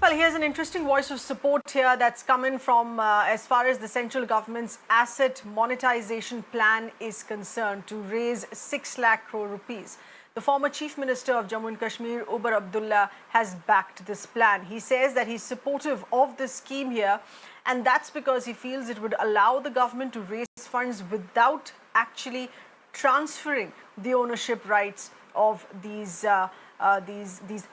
Well, here's an interesting voice of support here that's coming from as far as the central government's Asset Monetization Plan is concerned to raise 6 lakh crore rupees. The former Chief Minister of Jammu and Kashmir, Omar Abdullah, has backed this plan. He says that he's supportive of this scheme here, and that's because he feels it would allow the government to raise funds without actually transferring the ownership rights of these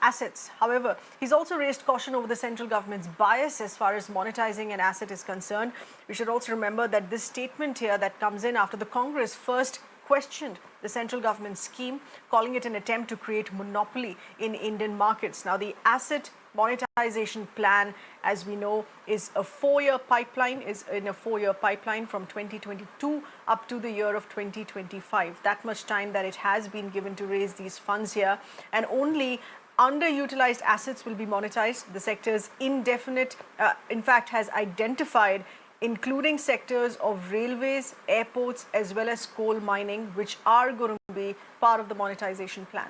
assets. However, he's also raised caution over the central government's bias as far as monetizing an asset is concerned. We should also remember that this statement here that comes in after the Congress first questioned the central government scheme, calling it an attempt to create monopoly in Indian markets. Now, the Asset Monetization Plan, as we know, is in a 4-year pipeline from 2022 up to the year of 2025. That much time that it has been given to raise these funds here, and only underutilized assets will be monetized. The sector's indefinite, in fact, has identified including sectors of railways, airports, as well as coal mining, which are going to be part of the monetization plan.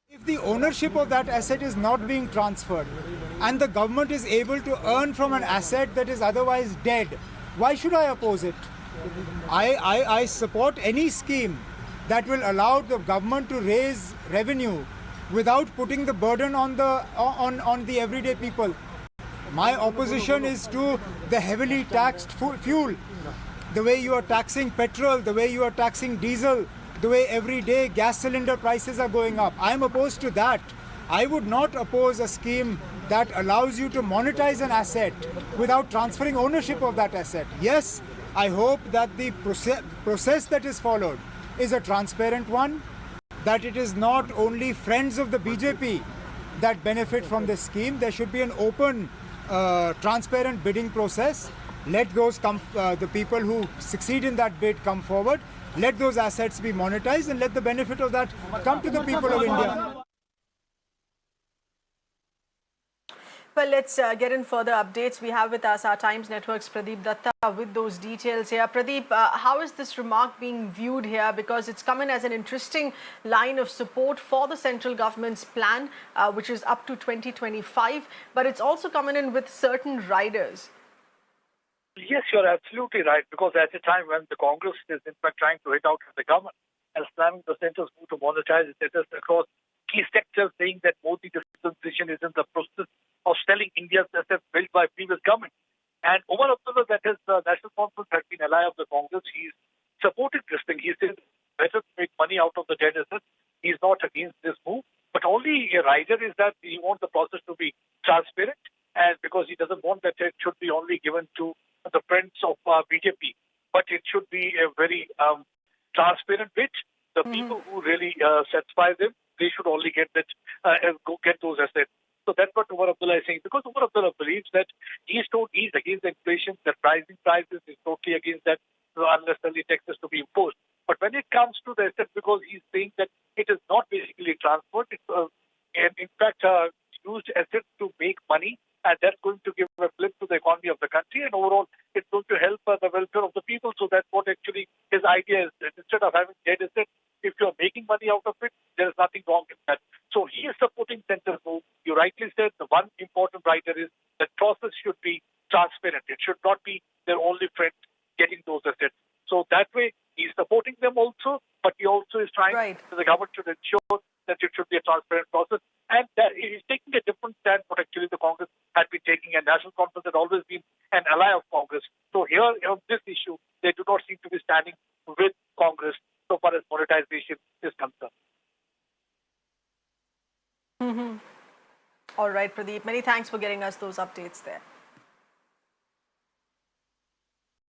If the ownership of that asset is not being transferred and the government is able to earn from an asset that is otherwise dead, why should I oppose it? I support any scheme that will allow the government to raise revenue without putting the burden on the everyday people. My opposition is to the heavily taxed fuel, the way you are taxing petrol, the way you are taxing diesel, the way every day gas cylinder prices are going up. I am opposed to that. I would not oppose a scheme that allows you to monetize an asset without transferring ownership of that asset. Yes, I hope that the process that is followed is a transparent one, that it is not only friends of the BJP that benefit from this scheme. There should be an open, transparent bidding process. Let those the people who succeed in that bid come forward. Let those assets be monetized and let the benefit of that come to the people of India. Well, let's get in further updates. We have with us our Times Network's Pradeep Datta with those details here. Pradeep, how is this remark being viewed here? Because it's come in as an interesting line of support for the central government's plan, which is up to 2025, but it's also coming in with certain riders. Yes, you're absolutely right, because at a time when the Congress is in fact trying to hit out at the government and slamming the centre's move to monetize its assets across key sectors, saying that Modi's decision is in the process of selling India's assets built by previous government. And Omar Abdullah, that is the National Conference, has been ally of the Congress. He's supported this thing. He says better to make money out of the dead assets. He's not against this move. But only a rider is that he wants the process to be transparent, and because he doesn't want that it should be only given to the friends of BJP, but it should be a very transparent bid. The people who really satisfy them, they should only get that, go get those assets. So that's what Omar Abdullah is saying, because Omar Abdullah believes that he's against the inflation, the rising prices is totally against that, unnecessarily taxes to be imposed. But when it comes to the assets, because he's saying that it is not basically transferred, it's and in fact used assets to make money, and that's going to give a flip to the economy of the country, and overall it's going to help the welfare of the people. So that's what actually his idea is, that instead of having dead assets, if you're making money out of it, there is nothing wrong in that. So he is supporting centre's move. You rightly said the one important writer is that process should be transparent. It should not be their only friend getting those assets. So that way he's supporting them also, but he also is trying the government should ensure that it should be a transparent process. And that he's taking a different stand what actually the Congress had been taking, and National Conference had always been an ally of Congress. So here on this issue, they do not seem to be standing with Congress so far as monetization is concerned. All right, Pradeep. Many thanks for getting us those updates there.